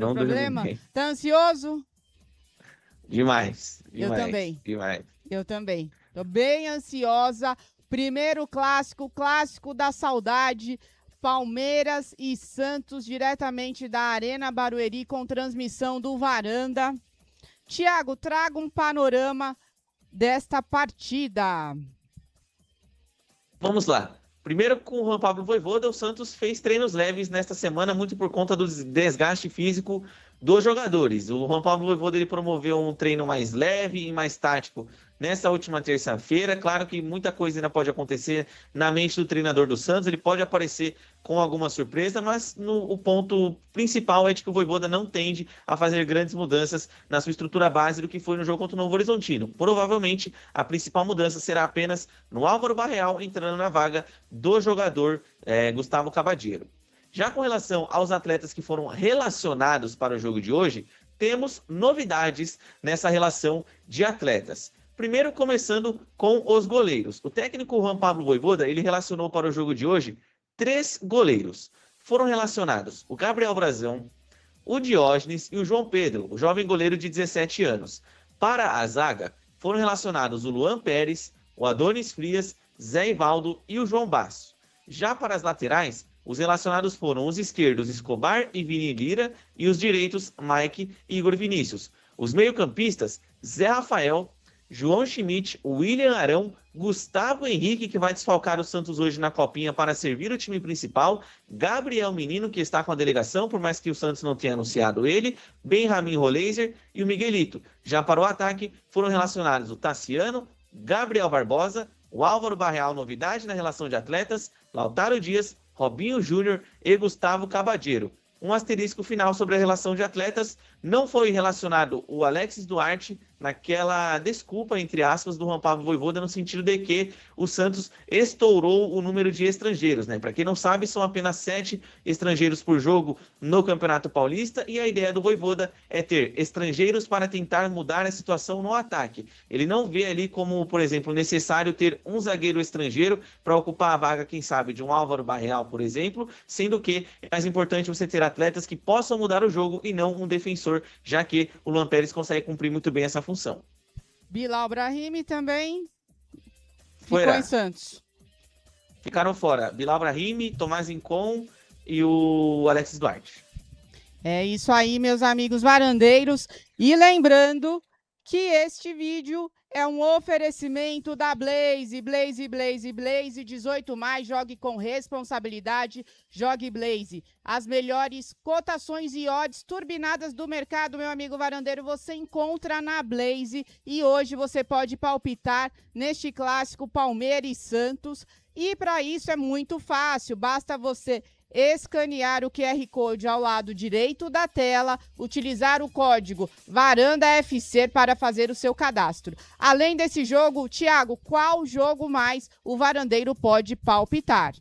Não dormi problema? bem. Tá ansioso? Demais, Eu demais, também. demais. Eu também. Tô bem ansiosa. Primeiro clássico, clássico da saudade. Palmeiras e Santos, diretamente da Arena Barueri, com transmissão do Varanda. Tiago, traga um panorama desta partida. Vamos lá. Primeiro, com o Juan Pablo Vojvoda, o Santos fez treinos leves nesta semana, muito por conta do desgaste físico dos jogadores. O Juan Pablo Vojvoda ele promoveu um treino mais leve e mais tático nessa última terça-feira. Claro que muita coisa ainda pode acontecer na mente do treinador do Santos, ele pode aparecer com alguma surpresa, mas o ponto principal é de que o Vojvoda não tende a fazer grandes mudanças na sua estrutura base do que foi no jogo contra o Novo Horizontino. Provavelmente, a principal mudança será apenas no Álvaro Barreal entrando na vaga do jogador Gustavo Cavadiero. Já com relação aos atletas que foram relacionados para o jogo de hoje, temos novidades nessa relação de atletas. Primeiro, começando com os goleiros. O técnico Juan Pablo Vojvoda, ele relacionou para o jogo de hoje 3 goleiros. Foram relacionados o Gabriel Brazão, o Diógenes e o João Pedro, o jovem goleiro de 17 anos. Para a zaga, foram relacionados o Luan Pérez, o Adonis Frias, Zé Ivaldo e o João Basso. Já para as laterais, os relacionados foram os esquerdos Escobar e Vini Lira e os direitos Mike e Igor Vinícius. Os meio-campistas, Zé Rafael, João Schmidt, William Arão, Gustavo Henrique, que vai desfalcar o Santos hoje na Copinha para servir o time principal, Gabriel Menino, que está com a delegação, por mais que o Santos não tenha anunciado ele, Benjamin Roleiser e o Miguelito. Já para o ataque, foram relacionados o Tassiano, Gabriel Barbosa, o Álvaro Barreal, novidade na relação de atletas, Lautaro Dias, Robinho Júnior e Gustavo Cavadiero. Um asterisco final sobre a relação de atletas, não foi relacionado o Alexis Duarte naquela desculpa, entre aspas, do Juan Pablo Vojvoda, no sentido de que o Santos estourou o número de estrangeiros, né? Para quem não sabe, são apenas 7 estrangeiros por jogo no Campeonato Paulista, e a ideia do Vojvoda é ter estrangeiros para tentar mudar a situação no ataque. Ele não vê ali como, por exemplo, necessário ter um zagueiro estrangeiro para ocupar a vaga, quem sabe, de um Álvaro Barreal, por exemplo, sendo que é mais importante você ter atletas que possam mudar o jogo e não um defensor, já que o Luan Pérez consegue cumprir muito bem essa função. Bilal Brahimi também ficou Fuera. em Santos. Ficaram fora Bilal Brahimi, Tomás Incon e o Alexis Duarte. É isso aí, meus amigos varandeiros. E lembrando que este vídeo é um oferecimento da Blaze, Blaze 18 mais, jogue com responsabilidade, jogue Blaze. As melhores cotações e odds turbinadas do mercado, meu amigo varandeiro, você encontra na Blaze. E hoje você pode palpitar neste clássico Palmeiras e Santos. E para isso é muito fácil, basta você escanear o QR Code ao lado direito da tela, utilizar o código VarandaFC para fazer o seu cadastro. Além desse jogo, Tiago, qual jogo mais o varandeiro pode palpitar?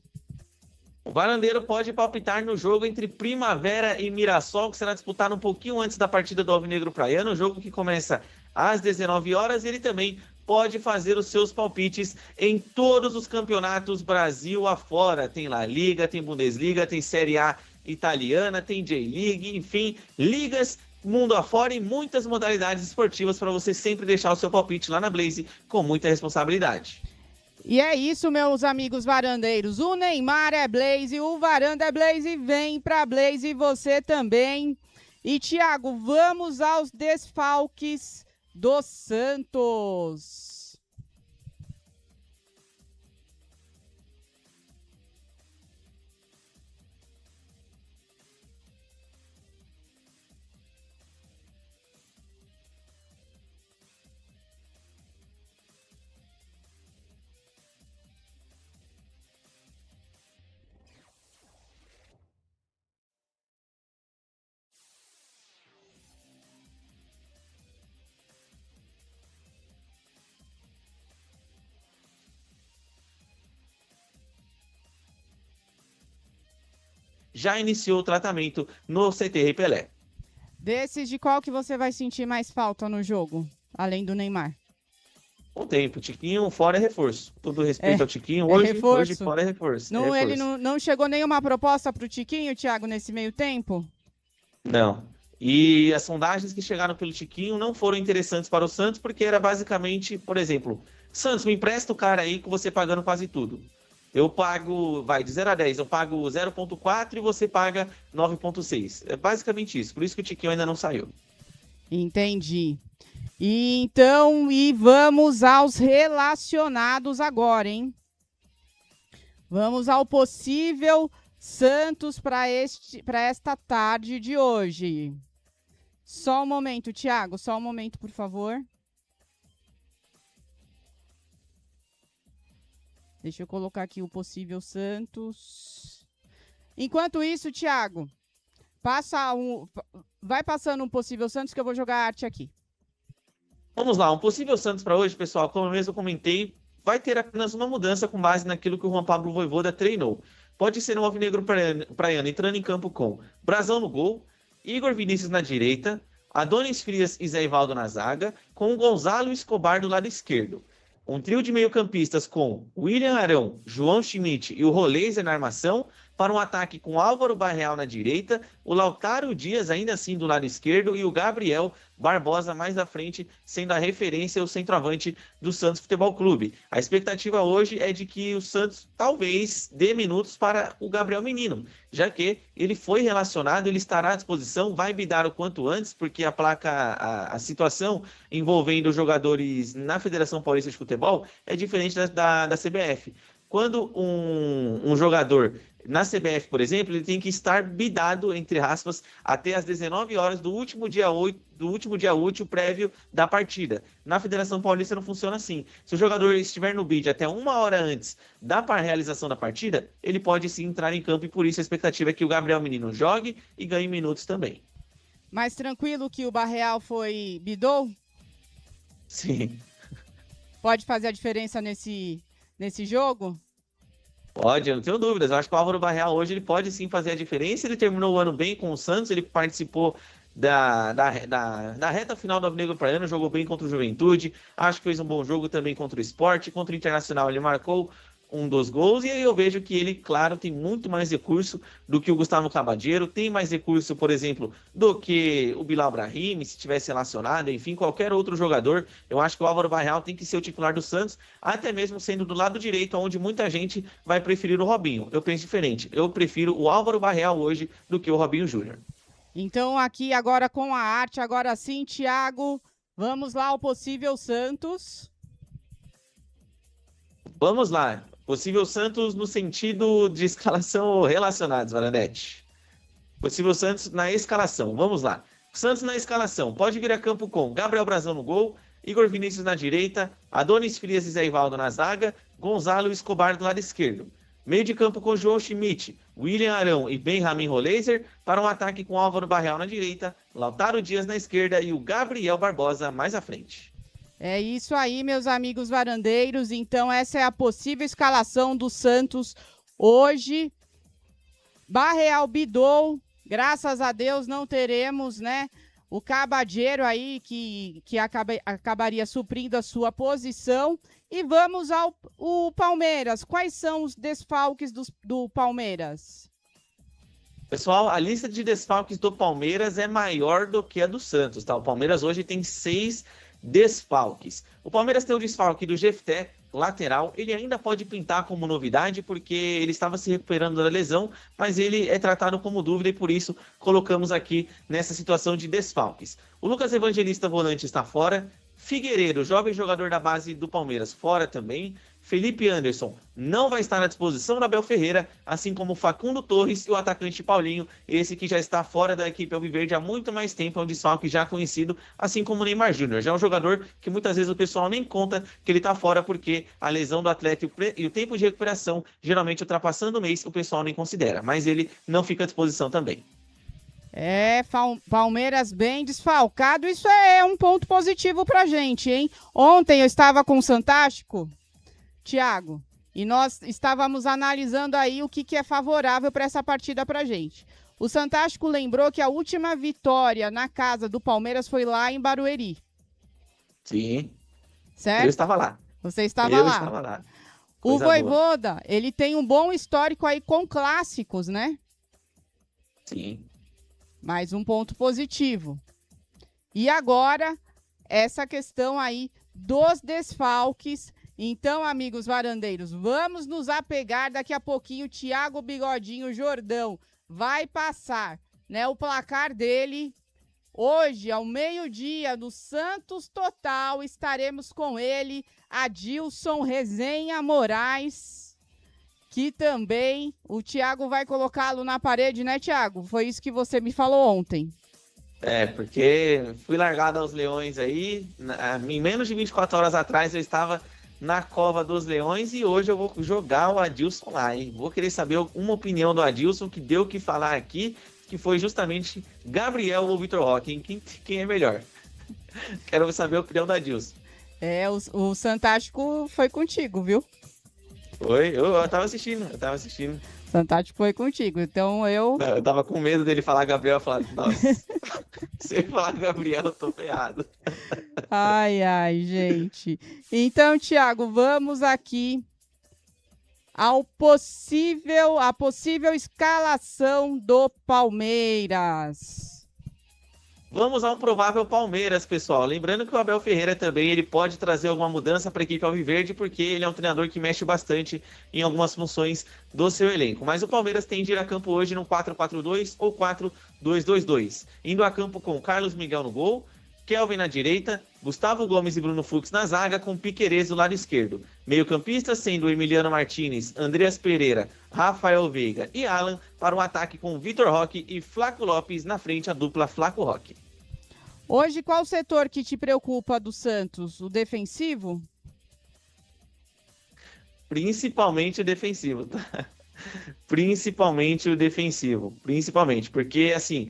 O varandeiro pode palpitar no jogo entre Primavera e Mirassol, que será disputado um pouquinho antes da partida do Alvinegro Praiano, um jogo que começa às 19 horas. Ele também pode fazer os seus palpites em todos os campeonatos Brasil afora. Tem La Liga, tem Bundesliga, tem Série A italiana, tem J-League, enfim, ligas mundo afora e muitas modalidades esportivas para você sempre deixar o seu palpite lá na Blaze com muita responsabilidade. E é isso, meus amigos varandeiros. O Neymar é Blaze, o Varanda é Blaze, vem pra Blaze você também. E, Tiago, vamos aos desfalques do Santos. Já iniciou o tratamento no CT Pelé. Desses, de qual que você vai sentir mais falta no jogo, além do Neymar? O tempo, Tiquinho fora é reforço. Todo respeito ao Tiquinho, hoje fora é reforço. Não, reforço. Ele não chegou nenhuma proposta para o Tiquinho, Thiago, nesse meio tempo? Não. E as sondagens que chegaram pelo Tiquinho não foram interessantes para o Santos, porque era basicamente, por exemplo, Santos, me empresta o cara aí que você pagando quase tudo. Eu pago, de 0 a 10, eu pago 0,4 e você paga 9,6. É basicamente isso, por isso que o Tiquinho ainda não saiu. Entendi. Então, vamos aos relacionados agora, hein? Vamos ao possível Santos para esta tarde de hoje. Só um momento, Thiago, só um momento, por favor. Deixa eu colocar aqui o possível Santos. Enquanto isso, Thiago, vai passando um possível Santos que eu vou jogar a arte aqui. Vamos lá, um possível Santos para hoje, pessoal, como eu mesmo comentei, vai ter apenas uma mudança com base naquilo que o Juan Pablo Vojvoda treinou. Pode ser um alvinegro praiano entrando em campo com Brazão no gol, Igor Vinícius na direita, Adonis Frias e Zé Ivaldo na zaga, com Gonzalo Escobar do lado esquerdo. Um trio de meio-campistas com William Arão, João Schmidt e o Roleiser na armação, para um ataque com Álvaro Barreal na direita, o Lautaro Dias ainda assim do lado esquerdo e o Gabriel Barbosa mais à frente, sendo a referência o centroavante do Santos Futebol Clube. A expectativa hoje é de que o Santos talvez dê minutos para o Gabriel Menino, já que ele foi relacionado, ele estará à disposição, vai bidar o quanto antes, porque a situação envolvendo jogadores na Federação Paulista de Futebol é diferente da CBF. Quando um jogador na CBF, por exemplo, ele tem que estar bidado, entre aspas, até às 19 horas do último dia útil prévio da partida. Na Federação Paulista não funciona assim. Se o jogador estiver no bid até 1 hora antes da realização da partida, ele pode sim entrar em campo e por isso a expectativa é que o Gabriel Menino jogue e ganhe minutos também. Mais tranquilo que o Barreal bidou? Sim. Pode fazer a diferença nesse jogo? Pode, eu não tenho dúvidas. Eu acho que o Álvaro Barreal hoje ele pode sim fazer a diferença. Ele terminou o ano bem com o Santos, ele participou da reta final do Alvinegro Praiano, jogou bem contra o Juventude, acho que fez um bom jogo também contra o Sport, contra o Internacional ele marcou um dos gols, e aí eu vejo que ele, claro, tem muito mais recurso do que o Gustavo Cabadeiro, tem mais recurso, por exemplo, do que o Bilal Brahim, se tivesse relacionado, enfim, qualquer outro jogador. Eu acho que o Álvaro Barreal tem que ser o titular do Santos, até mesmo sendo do lado direito, onde muita gente vai preferir o Robinho. Eu penso diferente, eu prefiro o Álvaro Barreal hoje do que o Robinho Júnior. Então, aqui agora com a arte, agora sim, Thiago, vamos lá ao possível Santos. Vamos lá. Possível Santos no sentido de escalação ou relacionados, Varanete. Possível Santos na escalação. Vamos lá. Santos na escalação. Pode vir a campo com Gabriel Brazão no gol, Igor Vinícius na direita, Adonis Frias e Zé Ivaldo na zaga, Gonzalo Escobar do lado esquerdo. Meio de campo com João Schmidt, William Arão e Benjamin Roleiser, para um ataque com Álvaro Barreal na direita, Lautaro Dias na esquerda e o Gabriel Barbosa mais à frente. É isso aí, meus amigos varandeiros. Então, essa é a possível escalação do Santos hoje. Barreal bidou. Graças a Deus não teremos, né? O Cabadeiro aí que acabaria suprindo a sua posição. E vamos ao Palmeiras. Quais são os desfalques do Palmeiras? Pessoal, a lista de desfalques do Palmeiras é maior do que a do Santos, tá? O Palmeiras hoje tem 6 desfalques. O Palmeiras tem o desfalque do Jefté, lateral. Ele ainda pode pintar como novidade, porque ele estava se recuperando da lesão, mas ele é tratado como dúvida e por isso colocamos aqui nessa situação de desfalques. O Lucas Evangelista, volante, está fora. Figueiredo, jovem jogador da base do Palmeiras, fora também. Felipe Anderson não vai estar à disposição da Abel Ferreira, assim como Facundo Torres e o atacante Paulinho, esse que já está fora da equipe alviverde há muito mais tempo, é um desfalque já conhecido, assim como o Neymar Júnior. Já é um jogador que muitas vezes o pessoal nem conta que ele está fora, porque a lesão do atleta e o tempo de recuperação, geralmente ultrapassando o mês, o pessoal nem considera, mas ele não fica à disposição também. Palmeiras bem desfalcado, isso é um ponto positivo pra gente, hein? Ontem eu estava com o Santástico, Thiago, e nós estávamos analisando aí o que é favorável para essa partida pra gente. O Santástico lembrou que a última vitória na casa do Palmeiras foi lá em Barueri. Sim. Certo? Eu estava lá. Você estava lá. Eu estava lá. O Vojvoda, ele tem um bom histórico aí com clássicos, né? Sim. Mais um ponto positivo. E agora, essa questão aí dos desfalques. Então, amigos varandeiros, vamos nos apegar. Daqui a pouquinho, o Thiago Bigodinho Jordão vai passar, né, o placar dele. Hoje, ao meio-dia, no Santos Total, estaremos com ele, Adilson Resenha Moraes, que também o Thiago vai colocá-lo na parede, né, Thiago? Foi isso que você me falou ontem. Porque fui largado aos leões aí, em menos de 24 horas atrás eu estava na cova dos leões e hoje eu vou jogar o Adilson lá, hein? Vou querer saber uma opinião do Adilson, que deu o que falar aqui, que foi justamente Gabriel ou Vitor Roque, hein? Quem é melhor? Quero saber a opinião do Adilson. O Santástico foi contigo, viu? Foi, eu tava assistindo. Santástico foi contigo, então eu tava com medo dele falar Gabriel, eu falava, nossa, se ele falar Gabriel, eu tô ferrado. Ai, gente. Então, Thiago, vamos aqui à possível escalação do Palmeiras. Vamos a um provável Palmeiras, pessoal. Lembrando que o Abel Ferreira também ele pode trazer alguma mudança para a equipe alviverde, porque ele é um treinador que mexe bastante em algumas funções do seu elenco. Mas o Palmeiras tem de ir a campo hoje no 4-4-2 ou 4-2-2-2. Indo a campo com Carlos Miguel no gol, Kelvin na direita, Gustavo Gomes e Bruno Fux na zaga, com Piquerez do lado esquerdo. Meio-campistas sendo Emiliano Martinez, Andreas Pereira, Rafael Veiga e Alan, para um ataque com Vitor Roque e Flaco Lopes na frente, a dupla Flaco Roque. Hoje, qual setor que te preocupa do Santos? O defensivo? Principalmente o defensivo, tá? Principalmente, porque assim...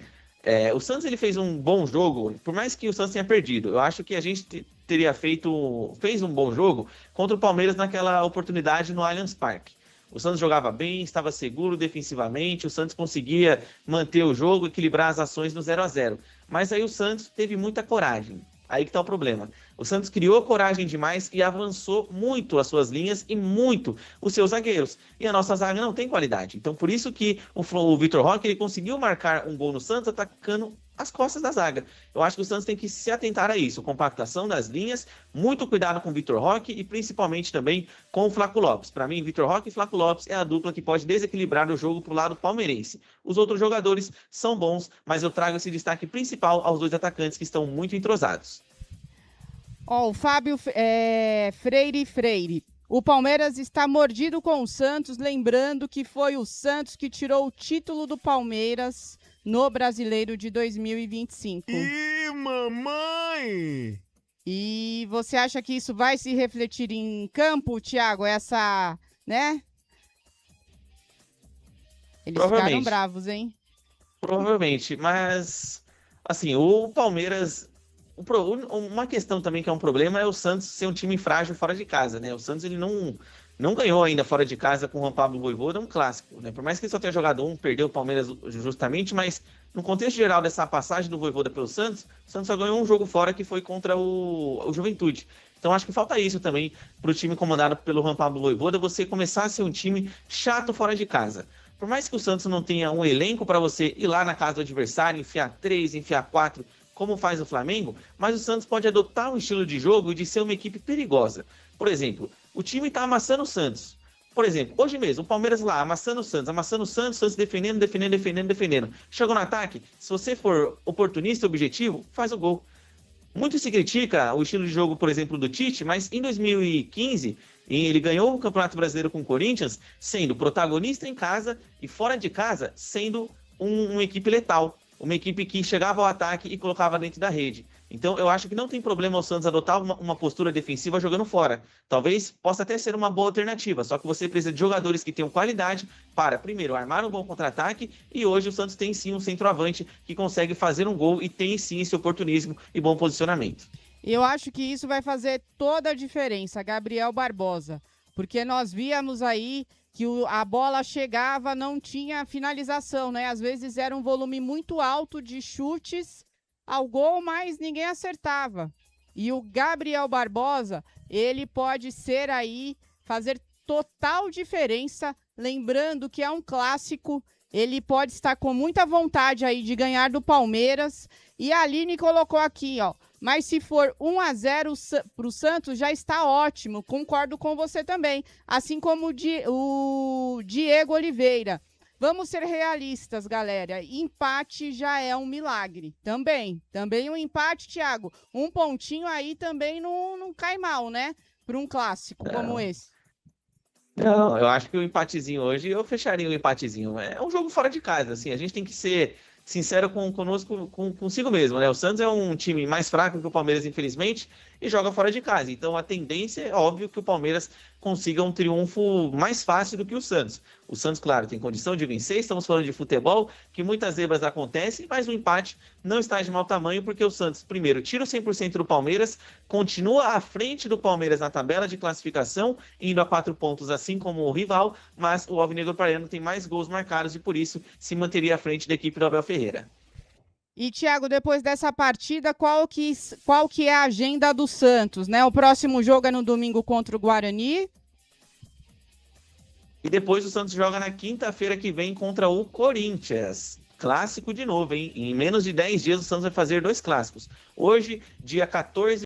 o Santos ele fez um bom jogo, por mais que o Santos tenha perdido. Eu acho que a gente fez um bom jogo contra o Palmeiras naquela oportunidade no Allianz Parque. O Santos jogava bem, estava seguro defensivamente, o Santos conseguia manter o jogo, equilibrar as ações no 0-0. Mas aí o Santos teve muita coragem. Aí que tá o problema. O Santos criou coragem demais e avançou muito as suas linhas e muito os seus zagueiros. E a nossa zaga não tem qualidade. Então, por isso que o Vitor Roque ele conseguiu marcar um gol no Santos atacando as costas da zaga. Eu acho que o Santos tem que se atentar a isso. Compactação das linhas, muito cuidado com o Vitor Roque e principalmente também com o Flaco Lopes. Para mim, Vitor Roque e Flaco Lopes é a dupla que pode desequilibrar o jogo pro lado palmeirense. Os outros jogadores são bons, mas eu trago esse destaque principal aos dois atacantes que estão muito entrosados. O Fábio Freire. O Palmeiras está mordido com o Santos, lembrando que foi o Santos que tirou o título do Palmeiras no Brasileiro de 2025. Ih, mamãe! E você acha que isso vai se refletir em campo, Thiago? Né? Eles ficaram bravos, hein? Provavelmente, mas assim, o Palmeiras... Uma questão também que é um problema é o Santos ser um time frágil fora de casa, né? O Santos ele não ganhou ainda fora de casa com o Juan Pablo Vojvoda, um clássico, né? Por mais que ele só tenha jogado perdeu o Palmeiras justamente, mas no contexto geral dessa passagem do Vojvoda pelo Santos, o Santos só ganhou um jogo fora que foi contra o Juventude. Então acho que falta isso também para o time comandado pelo Juan Pablo Vojvoda, você começar a ser um time chato fora de casa. Por mais que o Santos não tenha um elenco para você ir lá na casa do adversário, enfiar 3, enfiar 4, como faz o Flamengo, mas o Santos pode adotar um estilo de jogo de ser uma equipe perigosa. Por exemplo, o time está amassando o Santos. Por exemplo, hoje mesmo, o Palmeiras lá, amassando o Santos defendendo. Chegou no ataque, se você for oportunista e objetivo, faz o gol. Muito se critica o estilo de jogo, por exemplo, do Tite, mas em 2015, ele ganhou o Campeonato Brasileiro com o Corinthians, sendo protagonista em casa e fora de casa, sendo uma equipe letal. Uma equipe que chegava ao ataque e colocava dentro da rede. Então, eu acho que não tem problema o Santos adotar uma postura defensiva jogando fora. Talvez possa até ser uma boa alternativa, só que você precisa de jogadores que tenham qualidade para, primeiro, armar um bom contra-ataque, e hoje o Santos tem sim um centroavante que consegue fazer um gol e tem sim esse oportunismo e bom posicionamento. Eu acho que isso vai fazer toda a diferença, Gabriel Barbosa, porque nós víamos aí que a bola chegava, não tinha finalização, né? Às vezes era um volume muito alto de chutes ao gol, mas ninguém acertava. E o Gabriel Barbosa, ele pode ser aí, fazer total diferença, lembrando que é um clássico ele pode estar com muita vontade aí de ganhar do Palmeiras. E a Aline colocou aqui, ó. Mas se for 1-0 para o Santos, já está ótimo. Concordo com você também. Assim como o Diego Oliveira. Vamos ser realistas, galera. Empate já é um milagre. Também um empate, Thiago. Um pontinho aí também não cai mal, né? Para um clássico como esse. Não, eu acho que o empatezinho hoje, eu fecharia o empatezinho. É um jogo fora de casa, assim, a gente tem que ser sincero consigo mesmo, né? O Santos é um time mais fraco que o Palmeiras, infelizmente, e joga fora de casa. Então a tendência é óbvio que o Palmeiras consiga um triunfo mais fácil do que o Santos. O Santos, claro, tem condição de vencer, estamos falando de futebol, que muitas zebras acontecem, mas o empate não está de mau tamanho, porque o Santos, primeiro, tira o 100% do Palmeiras, continua à frente do Palmeiras na tabela de classificação, indo a 4 pontos, assim como o rival, mas o Alvinegro Praiano tem mais gols marcados e por isso se manteria à frente da equipe do Abel Ferreira. E, Thiago, depois dessa partida, qual que é a agenda do Santos, né? O próximo jogo é no domingo contra o Guarani. E depois o Santos joga na quinta-feira que vem contra o Corinthians. Clássico de novo, hein? Em menos de 10 dias o Santos vai fazer 2 clássicos. Hoje, dia 14